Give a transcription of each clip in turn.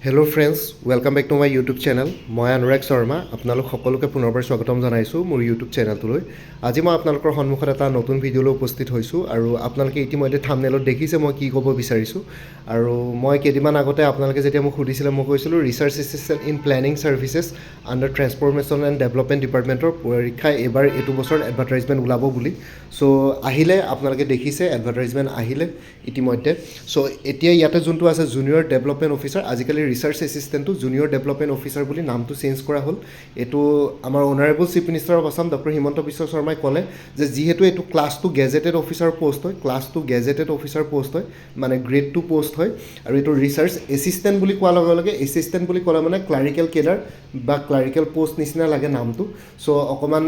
Hello' friends, welcome back to my YouTube channel. মই অনুৰাগ শৰ্মা আপোনালোক সকলোকে পুনৰবাৰ স্বাগতম জনাইছোঁ মোৰ ইউটিউব চেনেলটোলৈ। আজি মই আপোনালোকৰ সন্মুখত এটা নতুন ভিডিঅ'লৈ উপস্থিত হৈছোঁ আৰু আপোনালোকে ইতিমধ্যে থাম্বনেইলত দেখিছে মই কি ক'ব বিচাৰিছোঁ। আৰু মই কেইদিনমান আগতে আপোনালোকে যেতিয়া মোক সুধিছিলে মই কৈছিলোঁ research assistant in planning services under transformation and development ডিপাৰ্টমেণ্টৰ পৰীক্ষা এইবাৰ এইটো বছৰ এডভাৰটাইজমেণ্ট ওলাব বুলি। চ' আহিলে, আপোনালোকে দেখিছে এডভাৰটাইজমেণ্ট আহিলে ইতিমধ্যে। চ' এতিয়া ইয়াতে যোনটো আছে জুনিয়ৰ ডেভেলপমেণ্ট অফিচাৰ, আজিকালি ৰিচাৰ্চ এছিষ্টেণ্টটো জুনিয়ৰ ডেভেলপমেণ্ট অফিচাৰ বুলি নামটো চেঞ্জ কৰা হ'ল। এইটো আমাৰ honourable chief minister of Assam doctor Himanta Biswa শৰ্মাই ক'লে যে যিহেতু এইটো ক্লাছ 2 গেজেটেড অফিচাৰ পষ্ট হয়, ক্লাছ 2 গেজেটেড অফিচাৰ পষ্ট হয়, মানে গ্ৰেড 2 পষ্ট হয়। আৰু এইটো ৰিচাৰ্চ এছিষ্টেণ্ট বুলি কোৱাৰ লগে লগে এছিষ্টেণ্ট বুলি ক'লে মানে ক্লাৰিকেল কেডাৰ বা ক্লাৰিকেল পষ্ট নিচিনা লাগে নামটো। চ' অকণমান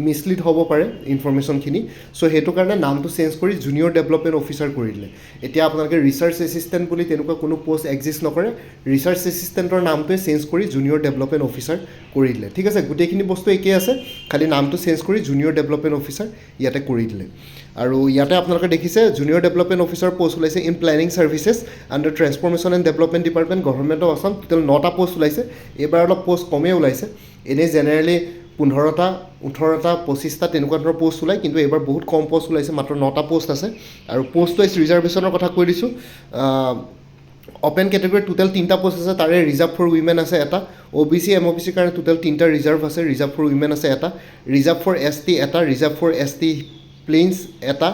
মিছলিড হ'ব পাৰে ইনফৰ্মেশ্যনখিনি। চ' সেইটো কাৰণে নামটো চেঞ্জ কৰি জুনিয়ৰ ডেভেলপমেণ্ট অফিচাৰ কৰি দিলে। এতিয়া আপোনালোকে ৰিচাৰ্চ এছিষ্টেণ্ট বুলি তেনেকুৱা কোনো পষ্ট এক্সিষ্ট নকৰে, ৰিচাৰ্চ এছিষ্টেণ্টৰ নামটোৱে চেঞ্জ কৰি জুনিয়ৰ ডেভেলপমেণ্ট অফিচাৰ কৰি দিলে। ঠিক আছে, গোটেইখিনি বস্তু একেই আছে, খালি নামটো চেঞ্জ কৰি জুনিয়ৰ ডেভেলপমেণ্ট অফিচাৰ ইয়াতে কৰি দিলে। আৰু ইয়াতে আপোনালোকে দেখিছে জুনিয়ৰ ডেভেলপমেণ্ট অফিচাৰ পষ্ট ওলাইছে in planning services under transformation and development department government of Assam. Total 9টা পষ্ট ওলাইছে। এইবাৰ অলপ পষ্ট কমেই ওলাইছে। এনেই জেনেৰেলি 15টা 18টা 25টা তেনেকুৱা ধৰণৰ পষ্ট ওলায়, কিন্তু এইবাৰ বহুত কম পষ্ট ওলাইছে, মাত্ৰ 9টা পষ্ট আছে। আৰু পষ্ট ৱাইজ ৰিজাৰ্ভেশ্যনৰ কথা কৈ দিছোঁ। অপেন কেটেগৰীত টোটেল 3টা পষ্ট আছে, তাৰে ৰিজাৰ্ভ ফৰ উইমেন আছে এটা। OBC MOBCৰ কাৰণে টোটেল 3টা ৰিজাৰ্ভ আছে, ৰিজাৰ্ভ ফৰ উইমেন আছে এটা, ৰিজাৰ্ভ ফৰ ST এটা, ৰিজাৰ্ভ ফৰ ST প্লেইনছ এটা,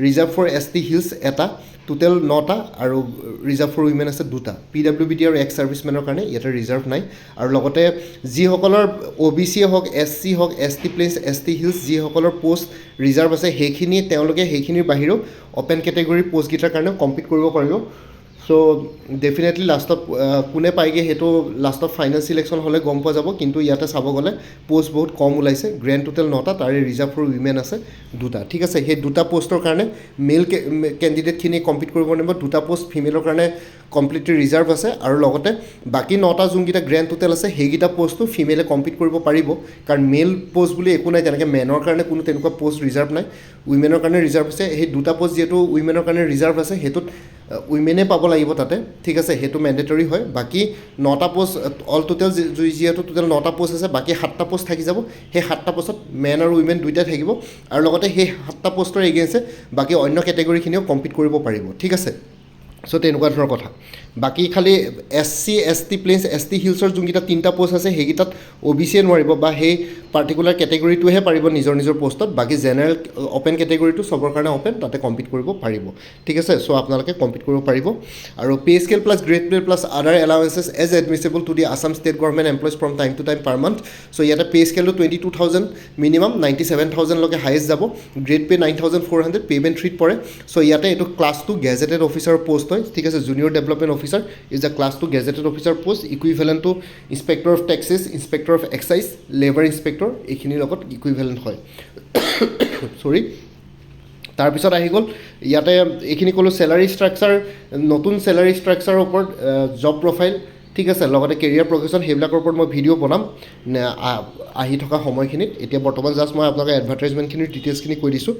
ৰিজাৰ্ভ ফৰ ST হিলছ এটা, টোটেল 9টা। আৰু ৰিজাৰ্ভ ফৰ উইমেন আছে 2টা। PWD আৰু এক্স ছাৰ্ভিচমেনৰ কাৰণে ইয়াতে ৰিজাৰ্ভ নাই। আৰু লগতে যিসকলৰ OBC হওক, SC হওক, ST প্লেইনছ, ST হিলছ যিসকলৰ পষ্ট ৰিজাৰ্ভ আছে সেইখিনি তেওঁলোকে সেইখিনিৰ বাহিৰেও অপেন কেটেগৰীৰ পষ্টকেইটাৰ কাৰণেও কম্পিট কৰিব পাৰিব। চ' ডেফিনেটলি লাষ্টত কোনে পায়গৈ সেইটো লাষ্টত ফাইনেল চিলেকশ্যন হ'লে গম পোৱা যাব। কিন্তু ইয়াতে চাব গ'লে পষ্ট বহুত কম ওলাইছে। গ্ৰেণ্ড টোটেল 9টা, তাৰে ৰিজাৰ্ভ ফৰ উইমেন আছে 2টা। ঠিক আছে, সেই 2টা পষ্টৰ কাৰণে মেল কেণ্ডিডেটখিনি কম্পিট কৰিব নোৱাৰিব। 2টা পষ্ট ফিমেলৰ কাৰণে কমপ্লিটলি ৰিজাৰ্ভ আছে। আৰু লগতে বাকী 9টা যোনকেইটা গ্ৰেণ্ড টোটেল আছে সেইকেইটা পষ্টটো ফিমেলে কম্পিট কৰিব পাৰিব, কাৰণ মেল পষ্ট বুলি একো নাই তেনেকৈ। মেনৰ কাৰণে কোনো তেনেকুৱা পষ্ট ৰিজাৰ্ভ নাই, উইমেনৰ কাৰণে ৰিজাৰ্ভ আছে। সেই 2টা পষ্ট যিহেতু উইমেনৰ কাৰণে ৰিজাৰ্ভ আছে, সেইটোত উইমেনে পাব লাগিব তাতে। ঠিক আছে, সেইটো মেণ্ডেটৰী হয়। বাকী 9টা পষ্ট অল টোটেল যিহেতু টোটেল 9টা পষ্ট আছে, বাকী 7টা পষ্ট থাকি যাব। সেই 7টা পষ্টত মেন আৰু উইমেন দুইটাই থাকিব। আৰু লগতে সেই 7টা পষ্টৰ এগেইনষ্টে বাকী অন্য কেটেগৰীখিনিও কম্পিট কৰিব পাৰিব। ঠিক আছে, চ' তেনেকুৱা ধৰণৰ কথা। বাকী খালি SC ST প্লেইনছ, ST হিলছৰ যোনকেইটা 3টা পষ্ট আছে সেইকেইটাত OBCয়ে নোৱাৰিব, বা সেই পাৰ্টিকুলাৰ কেটেগৰীটোহে পাৰিব নিজৰ নিজৰ পষ্টত। বাকী জেনেৰেল অপেন কেটেগৰীটো চবৰ কাৰণে অপেন, তাতে কম্পিট কৰিব পাৰিব। ঠিক আছে, চ' আপোনালোকে কম্পিট কৰিব পাৰিব। আৰু pay scale plus grade pay plus other allowances as admissible to the Assam state government employees from time to time per month. So' ইয়াতে পে স্কেলটো 22,000 মিনিমাম, 97,000লৈকে হায়েষ্ট যাব। গ্ৰেড পে 9,400, পে'মেণ্ট 3ত পৰে। চ' ইয়াতে এইটো ক্লাছ 2 গেজেটেড অফিচাৰ পষ্ট হয়। ঠিক আছে, junior development officer is the class 2 gazetted officer post, equivalent to inspector of taxes, inspector of excise, labour inspector, এইখিনিৰ লগত ইকুইভেলেণ্ট হয়। চৰি। তাৰপিছত আহি গ'ল ইয়াতে এইখিনি ক'লোঁ চেলাৰী ষ্ট্ৰাকচাৰ, নতুন চেলাৰী ষ্ট্ৰাকচাৰৰ ওপৰত, জব প্ৰফাইল। ঠিক আছে, লগতে কেৰিয়াৰ প্ৰগ্ৰেশ্যন, সেইবিলাকৰ ওপৰত মই ভিডিঅ' বনাম আহি থকা সময়খিনিত। এতিয়া বৰ্তমান জাষ্ট মই আপোনালোকে এডভাৰটাইজমেণ্টখিনিৰ ডিটেইলছখিনি কৈ দিছোঁ।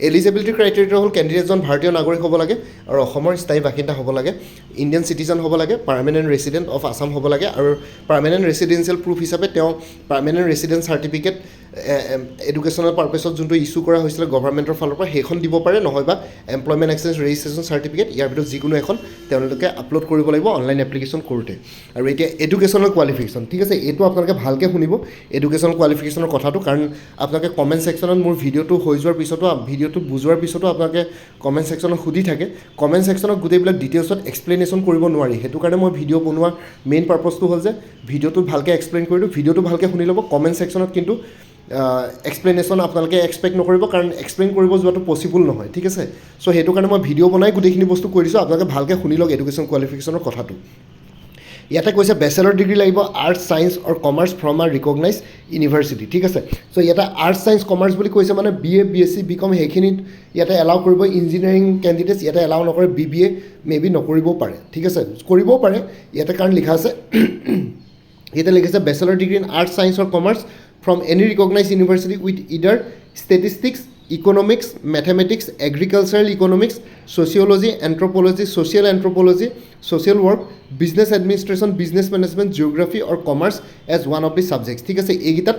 এলিজিবিলিটি ক্ৰাইটেৰিয়া হ'ল কেণ্ডিডেটজন ভাৰতীয় নাগৰিক হ'ব লাগে আৰু অসমৰ স্থায়ী বাসিন্দা হ'ব লাগে, ইণ্ডিয়ান চিটিজেন হ'ব লাগে, পাৰ্মানেণ্ট ৰেচিডেণ্ট অফ আছাম হ'ব লাগে। আৰু পাৰ্মানেণ্ট ৰেচিডেঞ্চিয়েল প্ৰুফ হিচাপে তেওঁ পাৰ্মানেণ্ট ৰেচিডেঞ্চ চাৰ্টিফিকেট এডুকেশ্যনেল পাৰ্পাছত যোনটো ইছ্যু কৰা হৈছিলে গভৰ্ণমেণ্টৰ ফালৰ পৰা সেইখন দিব পাৰে, নহয় বা এমপ্লয়মেণ্ট এক্সচেঞ্জ ৰেজিষ্ট্ৰেশ্যন চাৰ্টিফিকেট, ইয়াৰ ভিতৰত যিকোনো এখন তেওঁলোকে আপলোড কৰিব লাগিব অনলাইন এপ্লিকেশ্যন কৰোঁতে। আৰু এতিয়া এডুকেশ্যনেল কোৱালিফিকেশ্যন। ঠিক আছে, এইটো আপোনালোকে ভালকৈ শুনিব এডুকেশ্যনেল কোৱালিফিকেশ্যনৰ কথাটো, কাৰণ আপোনালোকে কমেণ্ট ছেকশ্যনত মোৰ ভিডিঅ'টো হৈ যোৱাৰ পিছতো, ভিডিঅ'টো বুজোৱাৰ পিছতো আপোনালোকে কমেণ্ট ছেকশ্যনত সুধি থাকে। কমেণ্ট ছেকশ্যনত গোটেইবিলাক ডিটেইলছত এক্সপ্লেনেশ্যন কৰিব নোৱাৰি। সেইটো কাৰণে মই ভিডিঅ' বনোৱাৰ মেইন পাৰ্পজটো হ'ল যে ভিডিঅ'টো ভালকৈ এক্সপ্লেইন কৰি দিওঁ। ভিডিঅ'টো ভালকৈ শুনি ল'ব। কমেণ্ট ছেকশ্যনত কিন্তু এক্সপ্লেনেশ্যন আপোনালোকে এক্সপেক্ট নকৰিব, কাৰণ এক্সপ্লেইন কৰিব যোৱাটো পচিবল নহয়। ঠিক আছে, চ' সেইটো কাৰণে মই ভিডিঅ' বনাই গোটেইখিনি বস্তু কৈ দিছোঁ। আপোনালোকে ভালকৈ শুনি লওক এডুকেশ্যন কোৱালিফিকেশ্যনৰ কথাটো। ইয়াতে কৈছে বেচেলৰ ডিগ্ৰী লাগিব আৰ্টছ, ছায়েন্স আৰু কমাৰ্চ ফ্ৰম আ ৰিকগনাইজ ইউনিভাৰ্চিটি। ঠিক আছে, চ' ইয়াতে আৰ্টছ, ছায়েন্স, কমাৰ্চ বুলি কৈছে মানে BA BSc BCom সেইখিনিত ইয়াতে এলাউ কৰিব। ইঞ্জিনিয়াৰিং কেণ্ডিডেটছ ইয়াতে এলাউ নকৰে। BBA মেবি নকৰিবও পাৰে। ঠিক আছে, কৰিবও পাৰে ইয়াতে, কাৰণ লিখা আছে ইয়াতে লিখিছে bachelor degree in arts, science or commerce from any recognise university with either statistics economics, mathematics, agricultural economics, sociology, anthropology, social anthropology, social work, business administration, business management, geography or commerce as one of the subjects. ঠিক আছে, এইকেইটাত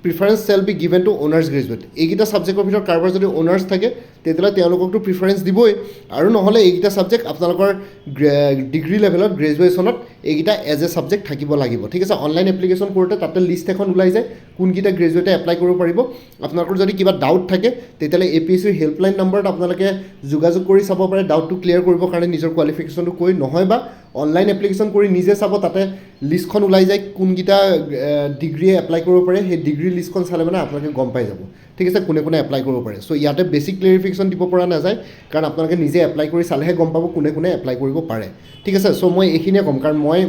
preference shall be given to honours graduate. এইকেইটা ছাবজেক্টৰ ভিতৰত কাৰোবাৰ যদি honours থাকে তেতিয়াহ'লে তেওঁলোককতো প্ৰিফাৰেঞ্চ দিবই, আৰু নহ'লে এইকেইটা ছাবজেক্ট আপোনালোকৰ ডিগ্ৰী লেভেলত গ্ৰেজুৱেশ্যনত এইকেইটা এজ এ ছাবজেক্ট থাকিব লাগিব। ঠিক আছে, অনলাইন এপ্লিকেশ্যন কৰোঁতে তাতে লিষ্ট এখন ওলাই যায় কোনকেইটা গ্ৰেজুৱেটে এপ্লাই কৰিব পাৰিব। আপোনালোকৰ যদি কিবা ডাউট থাকে তেতিয়াহ'লে APSCৰ হেল্পলাইন নম্বৰত আপোনালোকে যোগাযোগ কৰি চাব পাৰে ডাউটটো ক্লিয়াৰ কৰিবৰ কাৰণে নিজৰ কোৱালিফিকেশ্যনটো কৈ, নহয় বা অনলাইন এপ্লিকেশ্যন কৰি নিজে চাব, তাতে লিষ্টখন ওলাই যায় কোনকেইটা ডিগ্ৰীয়ে এপ্লাই কৰিব পাৰে। সেই ডিগ্ৰী লিষ্টখন চালে মানে আপোনালোকে গম পাই যাব, ঠিক আছে, কোনে কোনে এপ্লাই কৰিব পাৰে। চ' ইয়াতে বেছিক ক্লেৰিফিকেশ্যন দিব পৰা নাযায়, কাৰণ আপোনালোকে নিজে এপ্লাই কৰি চালেহে গম পাব কোনে কোনে এপ্লাই কৰিব পাৰে। ঠিক আছে, চ' মই এইখিনিয়ে ক'ম, কাৰণ মই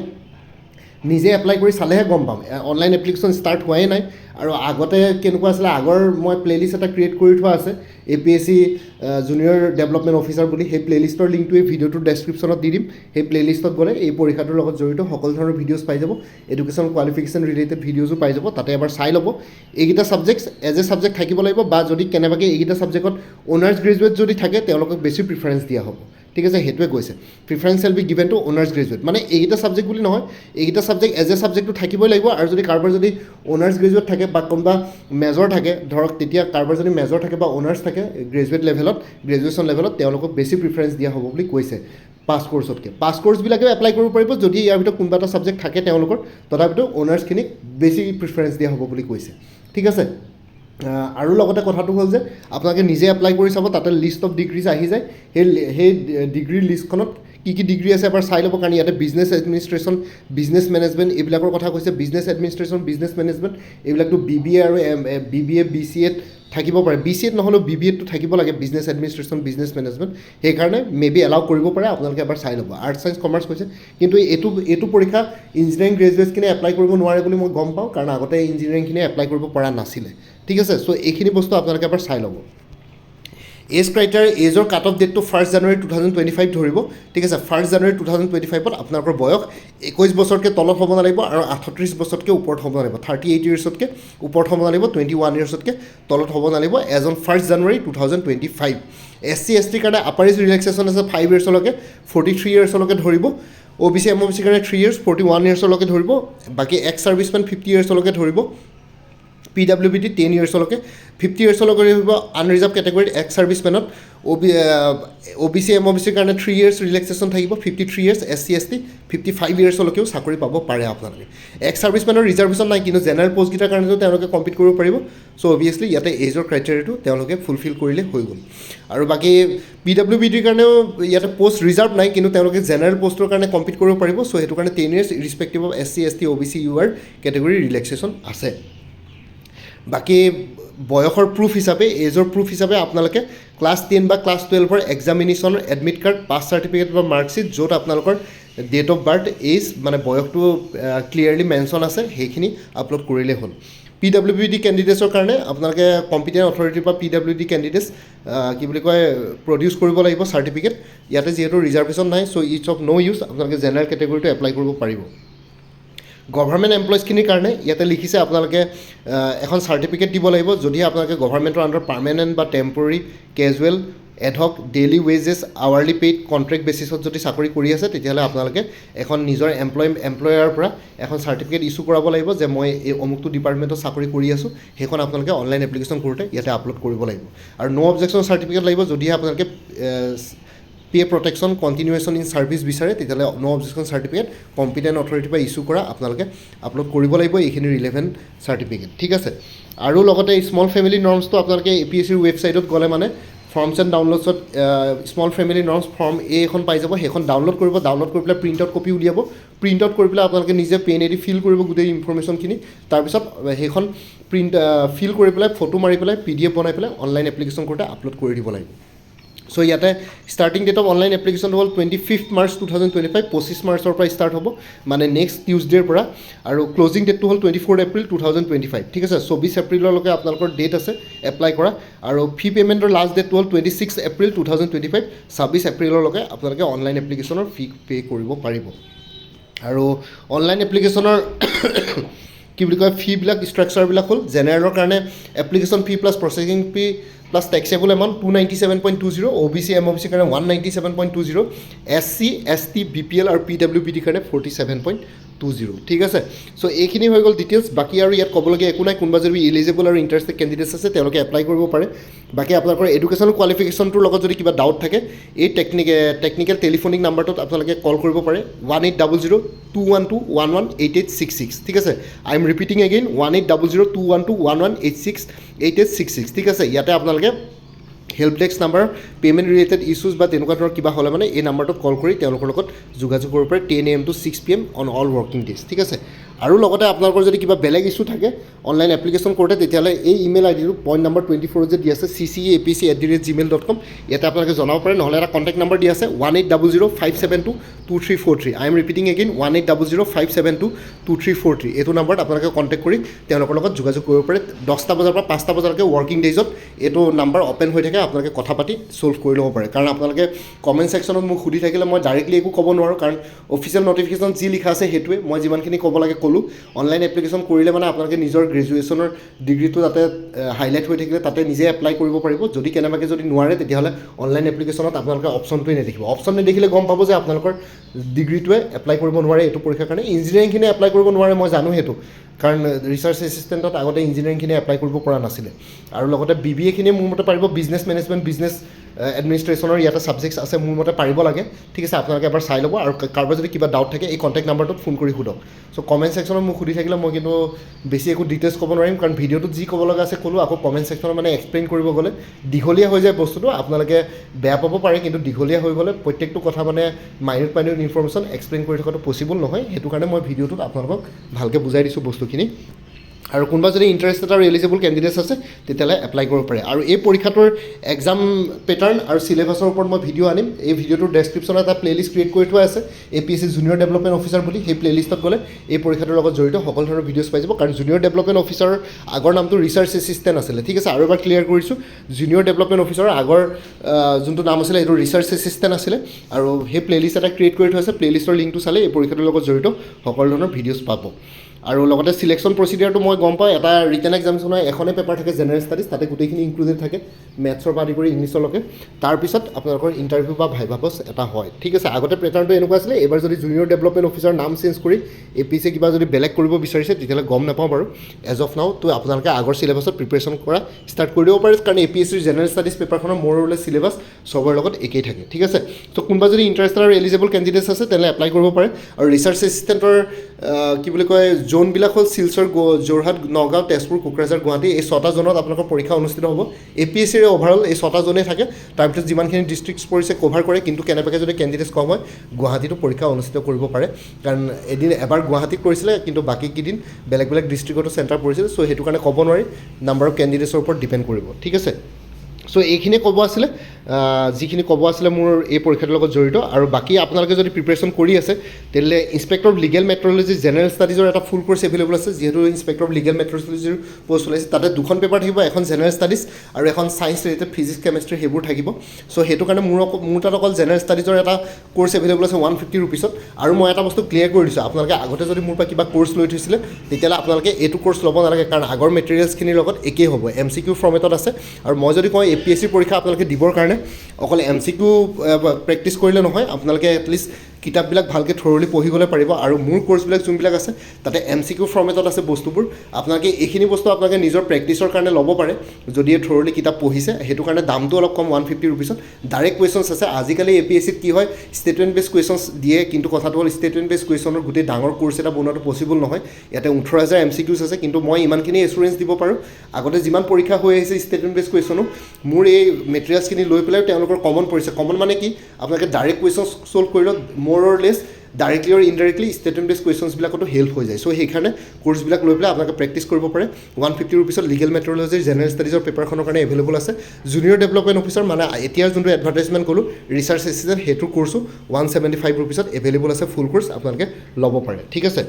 নিজে এপ্লাই কৰি চালেহে গম পাম। অনলাইন এপ্লিকেশ্যন ষ্টাৰ্ট হোৱাই নাই, আৰু আগতে কেনেকুৱা আছিলে, আগৰ মই প্লে'লিষ্ট এটা ক্ৰিয়েট কৰি থোৱা আছে APSC জুনিয়ৰ ডেভেলপমেণ্ট অফিচাৰ বুলি। সেই প্লে'লিষ্টৰ লিংকটো এই ভিডিঅ'টোৰ ডেছক্ৰিপশ্যনত দি দিম। সেই প্লে'লিষ্টত গ'লে এই পৰীক্ষাটোৰ লগত জড়িত সকলো ধৰণৰ ভিডিঅ'জ পাই যাব, এডুকেশ্যন কোৱালিফিকেশ্যন ৰিলেটেড ভিডিঅ'জো পাই যাব। তাতে এবাৰ চাই ল'ব। এইকেইটা ছাবজেক্টছ এজ এ ছাবজেক্ট থাকিব লাগিব, বা যদি কেনেবাকৈ এইকেইটা ছাবজেক্টত অনাৰ্ছ গ্ৰেজুৱেট যদি থাকে তেওঁলোকক বেছি প্ৰিফাৰেঞ্চ দিয়া হ'ব। ঠিক আছে, সেইটোৱে কৈছে preference shall be given to honours graduate. মানে এইকেইটা ছাবজেক্ট বুলি নহয়, এইকেইটা ছাবজেক্ট এজ এ ছাবজেক্টটো থাকিবই লাগিব। আৰু যদি কাৰোবাৰ যদি অনাৰ্ছ গ্ৰেজুৱেট থাকে বা কোনোবা মেজৰ থাকে ধৰক, তেতিয়া কাৰোবাৰ যদি মেজৰ থাকে বা অনাৰ্ছ থাকে গ্ৰেজুৱেট লেভেলত, গ্ৰেজুৱেশ্যন লেভেলত, তেওঁলোকক বেছি প্ৰিফাৰেঞ্চ দিয়া হ'ব বুলি কৈছে পাছ কৰ্চতকৈ। পাছ কৰ্চবিলাকেও এপ্লাই কৰিব পাৰিব যদি ইয়াৰ ভিতৰত কোনোবা এটা ছাবজেক্ট থাকে তেওঁলোকৰ, তথাপিতো অনাৰ্ছখিনিক বেছি প্ৰিফাৰেঞ্চ দিয়া হ'ব বুলি কৈছে। ঠিক আছে, আৰু লগতে কথাটো হ'ল যে আপোনালোকে নিজে এপ্লাই কৰি চাব, তাতে লিষ্ট অফ ডিগ্ৰীজ আহি যায়। সেই ডিগ্ৰীৰ লিষ্টখনত কি কি ডিগ্ৰী আছে এবাৰ চাই ল'ব, কাৰণ ইয়াতে বিজনেছ এডমিনিষ্ট্ৰেশ্যন, বিজনেছ মেনেজমেণ্ট এইবিলাকৰ কথা কৈছে। বিজনেছ এডমিনিষ্ট্ৰেশ্যন, বিজনেছ মেনেজমেণ্ট এইবিলাকতো BBA আৰু BBA BCAত থাকিব পাৰে। BCAত নহ'লেও BBAতটো থাকিব লাগে, বিজনেছ এডমিনিষ্ট্ৰেশ্যন, বিজনেছ মেনেজমেণ্ট। সেইকাৰণে মেবি এলাউ কৰিব পাৰে, আপোনালোকে এবাৰ চাই ল'ব। আৰ্টছ ছাইন্স কমাৰ্চ কৈছে, কিন্তু এইটো পৰীক্ষা ইঞ্জিনিয়াৰিং গ্ৰেজুৱেটছখিনিয়ে এপ্লাই কৰিব নোৱাৰে বুলি মই গম পাওঁ, কাৰণ আগতে ইঞ্জিনিয়াৰিংখিনিয়ে এপ্লাই কৰিব পৰা নাছিলে। ঠিক আছে, চ' এইখিনি বস্তু আপোনালোকে এবাৰ চাই ল'ব। এজ ক্ৰাইটেৰিয়া, এজৰ কাট অফ ডেটটো 1 জানুৱাৰী 2025 ধৰিব। ঠিক আছে, 1 জানুৱাৰী 2025ত আপোনালোকৰ বয়স 21 বছৰতকৈ তলত হ'ব নালাগিব, আৰু 38 বছৰতকৈ ওপৰত হ'ব নালাগিব। 38 ইয়াৰ্ছতকৈ ওপৰত হ'ব নালাগিব, 21 ইয়াৰ্ছতকৈ তলত হ'ব নালাগিব age on 1 January 2025। SC ST কাৰণে আপাৰ এজ ৰিলেক্সেশ্যন আছে 5 ইয়াৰ্ছলৈকে, 43 ইয়াৰ্ছলৈকে ধৰিব। OBC MOBC কাৰণে 3 ইয়াৰ্ছ, 41 ইয়াৰ্ছলৈকে ধৰিব। বাকী এক্স ছাৰ্ভিচমেন 50 ইয়াৰ্ছলৈকে ধৰিব। PWBD 10 ইয়াৰ্ছলৈকে, 50 ইয়াৰ্ছলৈকে ধৰিব আনৰিজাৰ্ভ কেটেগৰীত এক্স ছাৰ্ভিচমেনত। OBC MOBCৰ কাৰণে 3 ইয়াৰ্ছ ৰিলেক্সেশ্যন থাকিব, 53 ইয়াৰ্ছ। SC ST 55 ইয়াৰ্ছলৈকেও চাকৰি পাব পাৰে আপোনালোকে। এক্স ছাৰ্ভিচমেনৰ ৰিজাৰ্ভেশ্যন নাই, কিন্তু জেনেৰেল পষ্টকেইটাৰ কাৰণেতো তেওঁলোকে কম্পিট কৰিব পাৰিব। চ' অভিয়াছলি ইয়াতে এজৰ ক্ৰাইটেৰিয়াটো তেওঁলোকে ফুলফিল কৰিলে হৈ গ'ল। আৰু বাকী PWBDৰ কাৰণেও ইয়াতে পষ্ট ৰিজাৰ্ভ নাই, কিন্তু তেওঁলোকে জেনেৰেল পষ্টৰ কাৰণে কম্পিট কৰিব পাৰিব। চ' সেইটো কাৰণে 10 years irrespective of SC ST OBC UR category relaxation আছে। বাকী বয়সৰ প্ৰুফ হিচাপে, এজৰ প্ৰুফ হিচাপে আপোনালোকে ক্লাছ 10 বা ক্লাছ 12ৰ এক্সামিনেশ্যনৰ এডমিট কাৰ্ড, পাছ চাৰ্টিফিকেট বা মাৰ্কশ্বিট, য'ত আপোনালোকৰ ডেট অফ বাৰ্থ, এজ মানে বয়সটো ক্লিয়াৰলি মেনশ্যন আছে, সেইখিনি আপলোড কৰিলেই হ'ল। PWD কেণ্ডিডেটছৰ কাৰণে আপোনালোকে কম্পিটেণ্ট অথৰিটিৰ পৰা PWD কেণ্ডিডেটছ কি বুলি কয় প্ৰডিউচ কৰিব লাগিব চাৰ্টিফিকেট। ইয়াতে যিহেতু ৰিজাৰ্ভেশ্যন নাই, চ' ইটছ অফ ন' ইউজ, আপোনালোকে জেনেৰেল কেটেগৰীটো এপ্লাই কৰিব পাৰিব। গভৰ্ণমেণ্ট এমপ্লয়িজখিনিৰ কাৰণে ইয়াতে লিখিছে আপোনালোকে এখন চাৰ্টিফিকেট দিব লাগিব, যদিহে আপোনালোকে গভৰ্ণমেণ্টৰ আণ্ডাৰ পাৰ্মানেণ্ট বা temporary, casual, adhoc, daily wages, hourly paid, contract বেচিছত যদি চাকৰি কৰি আছে, তেতিয়াহ'লে আপোনালোকে এখন নিজৰ এমপ্লয়াৰৰ পৰা এখন চাৰ্টিফিকেট ইছ্যু কৰাব লাগিব যে মই এই অমুকটো ডিপাৰ্টমেণ্টত চাকৰি কৰি আছোঁ। সেইখন আপোনালোকে অনলাইন এপ্লিকেশ্যন কৰোঁতে ইয়াতে আপলোড কৰিব লাগিব। আৰু ন' অবজেকশ্যন চাৰ্টিফিকেট লাগিব, যদিহে আপোনালোকে পে' প্ৰটেকশ্যন কণ্টিনিউৱেশ্যন ইন ছাৰ্ভিচ বিচাৰে, তেতিয়াহ'লে ন' অবজেকশ্যন চাৰ্টিফিকেট কম্পিটেণ্ট অথৰিটিৰ পৰা ইছ্যু কৰা আপোনালোকে আপলোড কৰিব লাগিব এইখিনি ৰিলেভেণ্ট চাৰ্টিফিকেট। ঠিক আছে, আৰু লগতে স্মল ফেমিলি নৰ্মছটো আপোনালোকে APSCৰ ৱেবছাইটত গ'লে মানে ফৰ্মছ এণ্ড ডাউনলোডছত small family norms form A এখন পাই যাব, সেইখন ডাউনলোড কৰিব। ডাউনলোড কৰি পেলাই প্ৰিণ্ট আউট কপি উলিয়াব। প্ৰিণ্ট আউট কৰি পেলাই আপোনালোকে নিজে পেনেদি ফিল কৰিব গোটেই ইনফৰ্মেশ্যনখিনি। তাৰপিছত সেইখন ফিল কৰি পেলাই ফটো মাৰি পেলাই PDF বনাই পেলাই অনলাইন এপ্লিকেশ্যন কৰোঁতে আপলোড কৰি দিব লাগিব। চ' ইয়াতে starting date of online application হ'ল 25 মাৰ্চ 2025, 25 মাৰ্চৰ পৰা ষ্টাৰ্ট হ'ব, মানে নেক্সট টিউজডেৰ পৰা। আৰু ক্লজিং ডেটটো হ'ল 24 এপ্ৰিল 2025। ঠিক আছে, 24 এপ্ৰিললৈকে আপোনালোকৰ ডেট আছে এপ্লাই কৰা। আৰু ফি পে'মেণ্টৰ লাষ্ট ডেটটো হ'ল 26 এপ্ৰিল 2025, 26 এপ্ৰিললৈকে আপোনালোকে অনলাইন এপ্লিকেশ্যনৰ ফি পে' কৰিব পাৰিব। আৰু অনলাইন এপ্লিকেশ্যনৰ কি বুলি কয় ফিবিলাক ষ্ট্ৰাকচাৰবিলাক হ'ল জেনেৰেলৰ কাৰণে application fee plus processing fee plus taxable amount 297.20, OBC MOBC কাৰণে 197.20, SC ST BPL আৰু PWBD কাৰণে 47.20, ঠিক আছে। চ' এইখিনি হৈ গ'ল ডিটেইলছ। বাকী আৰু ইয়াত ক'বলগীয়া একো নাই। কোনোবা যদি ইলিজিবল আৰু ইণ্টাৰেষ্টেড কেণ্ডিডেটছ আছে তেওঁলোকে এপ্লাই কৰিব পাৰে। বাকী আপোনালোকৰ এডুকেশ্যনেল কোৱালিফিকেশ্যনটোৰ লগত যদি কিবা ডাউট থাকে এই টেকনিকেল টেলিফোনিক নাম্বাৰটোত আপোনালোকে কল কৰিব পাৰে 1800-212-118866, ঠিক আছে। আই এম ৰিপিটিং এগেইন 1800-212-118866, ঠিক আছে। ইয়াতে আপোনালোকে help desk number, payment related issues বা তেনেকুৱা ধৰণৰ কিবা হ'লে মানে এই নাম্বাৰটোত কল কৰি তেওঁলোকৰ লগত যোগাযোগ কৰিব পাৰে 10 AM to 6 PM on all working days, ঠিক আছে। আৰু লগতে আপোনালোকৰ যদি কিবা বেলেগ ইছ্যু থাকে অনলাইন এপ্লিকেশ্যন কৰোঁতে তেতিয়াহ'লে এই ইমেইল আইডিটো পইণ্ট নম্বৰ 24 যে দি আছে cceapc@gmail.com, ইয়াতে আপোনালোকে জনাব পাৰে। নহ'লে এটা কণ্টেক্ট নম্বৰ দি আছে 1800-572-2343। I am repeating again 1800-572-2343। এইটো নাম্বাৰত আপোনালোকে কণ্টেক্ট কৰি তেওঁলোকৰ লগত যোগাযোগ কৰিব পাৰে। 10টা বজাৰ পৰা 5টা বজালৈকে ৱৰ্কিং ডেইজত এইটো নাম্বাৰ অ'পেন হৈ থাকে। আপোনালোকে কথা পাতি ছল্ভ কৰি ল'ব পাৰে। কাৰণ আপোনালোকে কমেণ্ট ছেকশ্যনত মোক সুধি থাকিলে মই ডাইৰেক্টলি একো ক'ব নোৱাৰোঁ, কাৰণ অফিচিয়েল নটিফিকেশ্যন যি লিখা আছে সেইটোৱে। মই যিমানখিনি ক'ব লাগে ক'লোঁ। অনলাইন এপ্লিকেশ্যন কৰিলে মানে আপোনালোকে নিজৰ গ্ৰেজুৱেশ্যনৰ ডিগ্ৰীটো তাতে হাইলাইট হৈ থাকিলে তাতে নিজে এপ্লাই কৰিব পাৰিব। যদি কেনেবাকৈ যদি নোৱাৰে তেতিয়াহ'লে অনলাইন এপ্লিকেশ্যনত আপোনালোকে অপশ্যনটোৱে নেদেখিব। অপশ্যন নেদেখিলে গম পাব যে আপোনালোকৰ ডিগ্ৰীটোৱে এপ্লাই কৰিব নোৱাৰে এইটো পৰীক্ষাৰ কাৰণে। ইঞ্জিনিয়াৰিংখিনি এপ্লাই কৰিব নোৱাৰে, মই জানো সেইটো, কাৰণ ৰিচাৰ্চ এছিষ্টেণ্টত আগতে ইঞ্জিনিয়াৰিংখিনি এপ্লাই কৰিব পৰা নাছিলে। আৰু লগতে BBA-খিনিয়ে মোৰ মতে পাৰিব। বিজনেছ মেনেজমেণ্ট, বিজনেছ এডমিনিষ্ট্ৰেশ্যনৰ ইয়াতে ছাবজেক্টছ আছে, মোৰ মতে পাৰিব লাগে, ঠিক আছে। আপোনালোকে এবাৰ চাই ল'ব। আৰু কাৰোবাৰ যদি কিবা ডাউট থাকে এই কণ্টেক্ট নাম্বাৰটোত ফোন কৰি সোধক। চ' কমেণ্ট ছেকশ্যনত মোক সুধি থাকিলে মই কিন্তু বেছি একো ডিটেইলছ ক'ব নোৱাৰিম, কাৰণ ভিডিঅ'টোত যি ক'ব লগা আছে ক'লোঁ। আকৌ কমেণ্ট ছেকশ্যনত মানে এক্সপ্লেইন কৰিব গ'লে দীঘলীয়া হৈ যায় বস্তুটো, আপোনালোকে বেয়া পাব পাৰে। কিন্তু দীঘলীয়া হৈ গ'লে প্ৰত্যেকটো কথা মানে মাইনিউট ইনফৰ্মেশ্যন এক্সপ্লেইন কৰি থকাটো পচিবল নহয়। সেইটো কাৰণে মই ভিডিঅ'টোত আপোনালোকক ভালকৈ বুজাই দিছোঁ বস্তুখিনি। আৰু কোনোবা যদি ইণ্টাৰেষ্টেড আৰু এলিজিবল কেণ্ডিডেটছ আছে তেতিয়াহ'লে এপ্লাই কৰিব পাৰে। আৰু এই পৰীক্ষাটোৰ এক্সাম পেটাৰ্ণ আৰু চিলেবাছৰ ওপৰত মই ভিডিঅ' আনিম। এই ভিডিঅ'টোৰ ডেছক্ৰিপশ্যনত এটা প্লেলিষ্ট ক্ৰিয়েট কৰি থোৱা আছে APSC জুনিয়ৰ ডেভেলপমেণ্ট অফিচাৰ বুলি। সেই প্লেলিষ্টত গ'লে এই পৰীক্ষাটোৰ লগত জড়িত সকলো ধৰণৰ ভিডিঅ'ছ পাই যাব। কাৰণ জুনিয়ৰ ডেভেলপমেণ্ট অফিচাৰৰ আগৰ নামটো ৰিচাৰ্চ এছিষ্টেণ্ট আছিলে, ঠিক আছে। আৰু এবাৰ ক্লিয়াৰ কৰিছোঁ, জুনিয়ৰ ডেভেলপমেণ্ট অফিচাৰৰ আগৰ যোনটো নাম আছিলে এইটো ৰিচাৰ্চ এছিষ্টেণ্ট আছিলে। আৰু সেই প্লেলিষ্ট এটা ক্ৰিয়েট কৰি থোৱা আছে। প্লেলিষ্টৰ লিংকটো চালে এই পৰীক্ষাটোৰ লগত জড়িত সকলো ধৰণৰ ভিডিঅ'ছ পাব। আৰু লগতে চিলেকশ্যন প্ৰচিডিয়াৰটো মই গম পাওঁ। এটা ৰিটেন এক্সামিনেশ্যনৰ এখনেই পেপাৰ থাকে জেনেৰেল ষ্টাডিজ, তাতে গোটেইখিনি ইনক্লুডেড থাকে মেথছৰ পৰা আদি কৰি ইংলিছলৈকে। তাৰপিছত আপোনালোকৰ ইণ্টাৰভিউ বা ভাইভা পষ্ট এটা হয়, ঠিক আছে। আগতে পেটাৰ্ণটো এনেকুৱা আছিলে। এইবাৰ যদি জুনিয়ৰ ডেভেলপমেণ্ট অফিচাৰ নাম চেঞ্জ কৰি APSC কিবা যদি বেলেগ কৰিব বিচাৰিছে তেতিয়াহ'লে গম নাপাওঁ বাৰু। এজ অফ নাও তো আপোনালোকে আগৰ চিলেবাছত প্ৰিপেৰেশ্যন কৰা ষ্টাৰ্ট কৰি দিব পাৰে, কাৰণ APSCৰ জেনেৰেল ষ্টাডিজ পেপাৰখনৰ মোৰ ৰুলে চিলেবাছ চবৰে লগত একেই থাকে, ঠিক আছে। ত' কোনোবা যদি ইণ্টাৰেষ্টেড আৰু এলিজিবল কেণ্ডিডেটছ আছে তেনেহ'লে এপ্লাই কৰিব পাৰে। আৰু ৰিচাৰ্চ এছিষ্টেণ্টৰ কি বুলি কয় জোনবিলাক হ'ল শিলচৰ, যোৰহাট, নগাঁও, তেজপুৰ, কোকৰাঝাৰ, গুৱাহাটী। এই 6টা জোনত আপোনালোকৰ পৰীক্ষা অনুষ্ঠিত হ'ব। APSCৰ অভাৰঅল এই 6টা জোনেই থাকে। তাৰপিছত যিমানখিনি ডিষ্ট্ৰিক্টছ পৰিছে কভাৰ কৰে। কিন্তু কেনেবাকৈ যদি কেণ্ডিডেটছ কম হয় গুৱাহাটীতো পৰীক্ষা অনুষ্ঠিত কৰিব পাৰে, কাৰণ এবাৰ গুৱাহাটীত কৰিছিলে কিন্তু বাকীকেইদিন বেলেগ বেলেগ ডিষ্ট্ৰিক্টতো চেণ্টাৰ পৰিছিলে। চ' সেইটো কাৰণে ক'ব নোৱাৰি, নাম্বাৰ অফ কেণ্ডিডেটছৰ ওপৰত ডিপেণ্ড কৰিব, ঠিক আছে। চ' এইখিনিয়ে ক'ব আছিলে, যিখিনি ক'ব আছিলে মোৰ এই পৰীক্ষাটোৰ লগত জড়িত। আৰু বাকী আপোনালোকে যদি প্ৰিপেৰেশ্যন কৰি আছে তেতিয়াহ'লে ইনস্পেক্টৰ অফ লিগেল মেট্ৰলজি জেনেৰেল ষ্টাডিজৰ এটা ফুল কোৰ্চ এভেইলেবল আছে। যিহেতু ইনস্পেক্টৰ অফ লিগেল মেট্ৰলজিৰ পষ্ট ওলাইছে, তাতে 2খন পেপাৰ থাকিব, এখন জেনেৰেল ষ্টাডিজ আৰু এখন ছায়েন্স ৰিলেটেড ফিজিক্স কেমেষ্ট্ৰি সেইবোৰ থাকিব। চ' সেইটো কাৰণে মোৰ তাত অকল জেনেৰেল ষ্টাডিজৰ এটা কোৰ্চ এভেইলেবল আছে 150 ৰুপিছত। আৰু মই এটা বস্তু ক্লিয়াৰ কৰি দিছোঁ, আপোনালোকে আগতে যদি মোৰ পৰা কিবা কোৰ্চ লৈ থৈছিলে তেতিয়াহ'লে আপোনালোকে এইটো কোৰ্চ ল'ব নালাগে, কাৰণ আগৰ মেটেৰিয়েলছখিনিৰ লগত একেই হ'ব, MCQ ফৰ্মেটত আছে। আৰু মই যদি কওঁ APSC পৰীক্ষা আপোনালোকে দিবৰ কাৰণে অকল MCQ প্ৰেক্টিছ কৰিলে নহয়, আপোনালোকে এটলিষ্ট কিতাপবিলাক ভালকৈ থৰলি পঢ়িবলৈ পাৰিব। আৰু মোৰ কোৰ্চবিলাক যোনবিলাক আছে তাতে MCQ ফৰ্মেটত আছে বস্তুবোৰ। আপোনালোকে এইখিনি বস্তু আপোনালোকে নিজৰ প্ৰেক্টিছৰ কাৰণে ল'ব পাৰে যদি থৰলি কিতাপ পঢ়িছে। সেইটো কাৰণে দামটো অলপ কম 150 ৰুপিছত। ডাইৰেক্ট কুৱেশ্যনছ আছে। আজিকালি APSCত কি হয় ষ্টেটমেণ্ট বেছ কুৱেশ্যনছ দিয়ে, কিন্তু কথাটো হ'ল ষ্টেটমেণ্ট বেছ কুৱেশ্যনৰ গোটেই ডাঙৰ কোৰ্চ এটা বনোৱাটো পচিবল নহয়। ইয়াতে 18,000 MCQs আছে, কিন্তু মই ইমানখিনি এছুৰেঞ্চ দিব পাৰোঁ আগতে যিমান পৰীক্ষা হৈ আহিছে ষ্টেটমেণ্ট বেছ কুৱেশ্যনো মোৰ এই মেটেৰিয়েলছখিনি লৈ পেলাই তেওঁলোকৰ কমন পৰিছে। কমন মানে কি, আপোনালোকে ডাইৰেক্ট কুৱেশ্যনছ ছল্ভ কৰি লওক, মোৰ অৰ লেছ ডাইৰেক্টলি আৰু ইনডাইৰেক্টলি ষ্টেটমেণ্ট বেছ কুৱেশ্যনছবিলাকতো হেল্প হৈ যায়। চ' সেইকাৰণে কোৰ্চবিলাক লৈ পেলাই আপোনালোকে প্ৰেক্টিছ কৰিব পাৰে। 150 ৰুপিছত লিগেল মেট্ৰলজিৰ জেনেৰেল ষ্টাডিজৰ পেপাৰখনৰ কাৰণে এভেইলেবল আছে। জুনিয়ৰ ডেভেলপমেণ্ট অফিচাৰ মানে এতিয়াৰ যোনটো এডভাৰটাইজমেণ্ট ক'লোঁ ৰিচাৰ্চ এছিষ্টেণ্ট, সেইটো কোৰ্চো 175 ৰুপিছত এভেইলেবল আছে। ফুল কোৰ্চ আপোনালোকে ল'ব পাৰে, ঠিক আছে।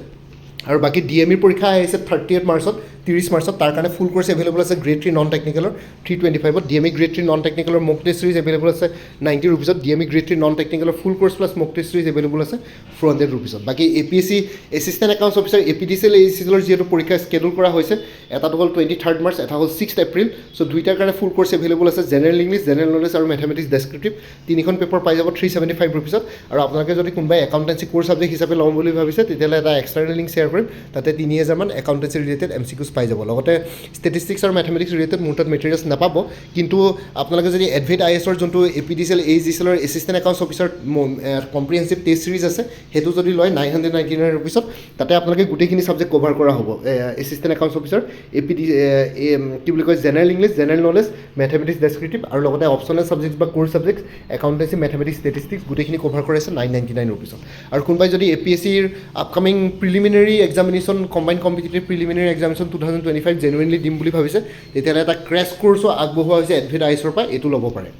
আৰু বাকী DME পৰীক্ষা আহিছে 30 মাৰ্চত। 30 মাৰ্চত তাৰ কাৰণে ফুল কোৰ্চ এভেইলেবল আছে গ্ৰেড 3 নন টেকনিকেলৰ 325ত DME গ্ৰেড 3 নন টেকনিকেলৰ মক টেষ্ট সিৰিজ এভেইলেবল আছে 90 ৰুপিছত DME গ্ৰেড 3 নন টেকনিকেলৰ full course plus mock test series available আছে 400 ৰুপিছত বাকি APSC assistant accounts officer APDCL ACCL যিহেতু পৰীক্ষা স্কেডুল কৰা হৈছে এটাটো হ'ল 23 মাৰ্চ এটা হ'ল 6 এপ্ৰিল সো দুইটাৰ কাৰণে ফুল কোৰ্চ এভেইলেবল আছে জেনেৰেল ইংলিছ জেনেৰেল নলেজ আৰু মেথমেটিক্স ডেছক্ৰিপটিভ তিনিখন পেপাৰ পাই যাব 375 ৰুপিছত আৰু আপোনালোকে যদি কোনোবাই একাউণ্টেঞ্চি কোৰ্চ সাবজেক্ট হিচাপে ল'ম বুলি ভাবিছে তেতিয়াহ'লে এটা এক্সটাৰ্নেল লিংক শ্বেয়াৰ কৰিম তাতে 3000 মান একাউণ্টেঞ্চি ৰিলেটেড MCQs পাই যাব লগতে ষ্টেটিষ্টিক্স আৰু মেথমেটিক্স ৰিলেটেড মোৰ তাত মেটেৰিয়েলছ নাপাব কিন্তু আপোনালোকে যদি এডভেট IASৰ যোনটো APDCL ACCLৰ assistant accounts officer comprehensive test series আছে সেইটো যদি লয় 999 ৰুপিছত তাতে আপোনালোকে গোটেইখিনি সাবজেক্ট কভাৰ কৰা হ'ব এছিষ্টেণ্ট একাউণ্টছ অফিচাৰ কি বুলি কয় general English general knowledge mathematics descriptive আৰু লগতে অপশ্যনেল সাবজেক্টছ বা course subjects accountancy mathematics statistics গোটেইখিনি কভাৰ কৰি আছে 999 ৰুপিছত আৰু কোনোবাই যদি APSCৰ upcoming preliminary examination combined competitive preliminary examination 2025 genuinely দিম বুলি ভাবিছে তেতিয়াহ'লে এটা ক্ৰেছ কোৰ্চো আগবঢ়োৱা হৈছে এডভেট IASৰ পৰা এইটো ল'ব পাৰে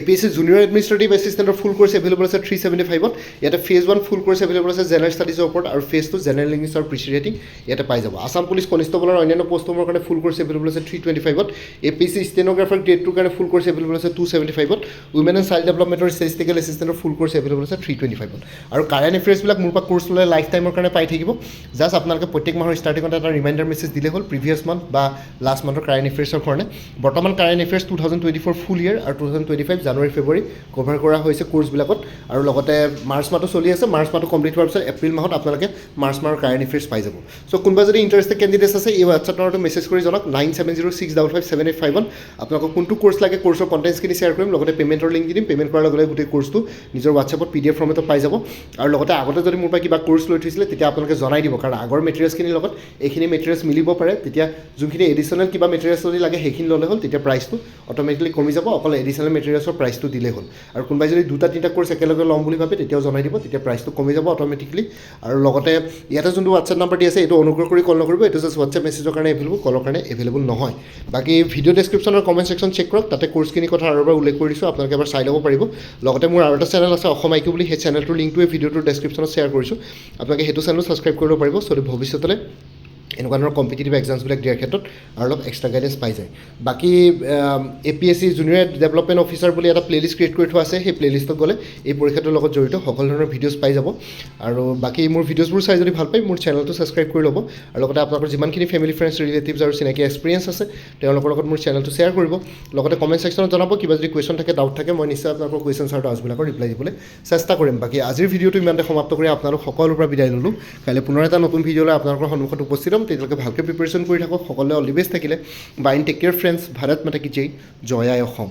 APSC junior administrative এছিষ্টেণ্টৰ full course available আছে 375ত ইয়াতে ফেজ 1 ফুল কোৰ্চ এভেইলেবল আছে জেনেৰেল ষ্টাডিজৰ ওপৰত আৰু ফেজ 2 জেনেৰেল ইংলিছ আৰু প্ৰিচি ৰেটিং ইয়াতে পাই যাব আসাম পুলিচ কনষ্টেবলৰ অন্যান্য পোষ্টসমূহৰ কাৰণে ফুল কোৰ্চ এভেইলেবল আছে 325ত APSC ষ্টেনোগ্ৰাফাৰ গ্ৰেড 2 কাৰণে ফুল কোৰ্চ এভেইলেবল আছে 275ত উইমেন এণ্ড চাইল্ড ডেভেলপমেণ্টৰ ষ্টেটিষ্টিকেল এছিষ্টেণ্টৰ ফুল কোৰ্চ এভেইলেবল আছে 325ত আৰু কাৰেণ্ট এফেয়াৰ্ছবিলাক মোৰ পৰা কোৰ্চ ল'লে লাইফ টাইমৰ কাৰণে পাই থাকিব জাষ্ট আপোনালোকে প্ৰত্যেক মাহৰ ষ্টাৰ্টিঙত এটা ৰিমাইণ্ডাৰ মেছেজ দিলে হ'ল প্ৰিভিয়াছ মান্থ বা লাষ্ট মান্থৰ কাৰেণ্ট এফেয়াৰ্ছৰ কাৰণে বৰ্তমান কাৰেণ্ট এফেয়াৰ্ছ 2024 ফুল ইয়েৰ আৰু 2025 জানুৱাৰী ফেব্ৰুৱাৰী কভাৰ কৰা হৈছে কোৰ্চবিলাকত আৰু লগতে মাৰ্চ মাহটো চলি আছে মাৰ্চ মাহটো কমপ্লিট হোৱাৰ পিছত এপ্ৰিল মাহত আপোনালোকে মাৰ্চ মাহৰ কাৰেণ্ট এফেয়াৰ্ছ পাই যাব চ' কোনোবা যদি ইণ্টাৰেষ্টেড কেণ্ডিডেটছ আছে এই হোৱাটছআপ নম্বৰটো মেছেজ কৰি জনাওক 9706557851 আপোনালোকক কোনটো কোৰ্চ লাগে কোৰ্চৰ কণ্টেণ্টছখিনি শ্বেয়াৰ কৰিম লগতে পে'মেণ্টৰ লিংক দি দিম পে'মেণ্ট কৰাৰ লগে লগে গোটেই কোৰ্চটো নিজৰ হোৱাটছআপত PDF ফৰ্মেটত পাই যাব আৰু লগতে আগতে যদি মোৰ পৰা কিবা কোৰ্চ লৈ থৈছিলে তেতিয়া আপোনালোকে জনাই দিব কাৰণ আগৰ মেটেৰিয়েলছখিনিৰ লগত এইখিনি মেটেৰিয়েলছ মিলিব পাৰে তেতিয়া যোনখিনি এডিশ্যনেল কিবা মেটেৰিয়েলছ যদি লাগে সেইখিনি ল'লে হ'ল তেতিয়া প্ৰাইচটো অট'মেটিকলি কমি যাব অকল এডিশ্যনেল মেটেৰিয়েলছৰ প্ৰাইচটো দিলেই হ'ল আৰু কোনোবাই যদি দুটা তিনিটা কোৰ্চ একেলগে ল'ম বুলি ভাবে তেতিয়াও জনাই দিব তেতিয়া প্ৰাইচটো কমি যাব অট'মেটিকলি আৰু লগতে ইয়াতে যোনটো হোৱাটছআপ নাম্বাৰ দি আছে এইটো অনুগ্ৰহ কৰি কল নকৰিব এইটো জাষ্ট হোৱাটছআপ মেছেজৰ কাৰণে এভেইলেবল কলৰ কাৰণে এভেইলেবল নহয় বাকী ভিডিঅ' ডেছক্ৰিপশ্যনৰ কমেণ্ট ছেকশ্যন চেক কৰক তাতে কোৰ্চখিনিৰ কথা আৰু এবাৰ উল্লেখ কৰি দিছোঁ আপোনালোকে এবাৰ চাই ল'ব পাৰিব লগতে মোৰ আৰু এটা চেনেল আছে অসম IQ বুলি সেই চেনেলটোৰ লিংকটোৱে ভিডিঅ'টোৰ ডেছক্ৰিপশ্যনত শ্বেয়াৰ কৰিছোঁ আপোনালোকে সেইটো চেনেলো ছাবস্ক্ৰাইব কৰিব পাৰিব চ' ভৱিষ্যতলৈ এনেকুৱা ধৰণৰ কম্পিটিটিভ এক্সামছবিলাক দিয়াৰ ক্ষেত্ৰত আৰু অলপ এক্সট্ৰা গাইডেঞ্চ পাই যায় বাকী APSC জুনিয়ৰ ডেভেলপমেণ্ট অফিচাৰ বুলি এটা প্লেলিষ্ট ক্ৰিয়েট কৰি থোৱা আছে সেই প্লেলিষ্টত গ'লে এই পৰীক্ষাটোৰ লগত জড়িত সকলো ধৰণৰ ভিডিঅ'জ পাই যাব আৰু বাকী মোৰ ভিডিঅ'জবোৰ চাই যদি ভাল পায় মোৰ চেনেলটো ছাবস্ক্ৰাইব কৰি ল'ব আৰু লগতে আপোনালোকৰ যিমানখিনি ফেমিলি ফ্ৰেণ্ডছ ৰিলেটিভছ আৰু চিনাকি এক্সপিৰিয়েঞ্চ আছে তেওঁলোকৰ লগত মোৰ চেনেলটো শ্বেয়াৰ কৰিব লগতে কমেণ্ট ছেকশ্যনত জনাব কিবা যদি কুৱেশ্যন থাকে ডাউট থাকে মই নিশ্চয় আপোনালোকৰ কুৱেশ্যনছ আৰু ডাউটছবিলাকৰ ৰিপ্লাই দিবলৈ চেষ্টা কৰিম বাকী আজিৰ ভিডিঅ'টো ইমানতে সমাপ্ত কৰি আপোনালোক সকলোৰ পৰা বিদায় ল'লোঁ কাইলৈ পুনৰ এটা নতুন ভিডিঅ'লৈ আপোনালোকৰ সন্মুখত উপস্থিত হ'ম তেতিয়ালৈকে ভালকৈ প্ৰিপেৰেশ্যন কৰি থাকক সকলোৱে অল দি বেষ্ট থাকিলে bye take care friends Bharat মাতা কি জয় জয় আই অসম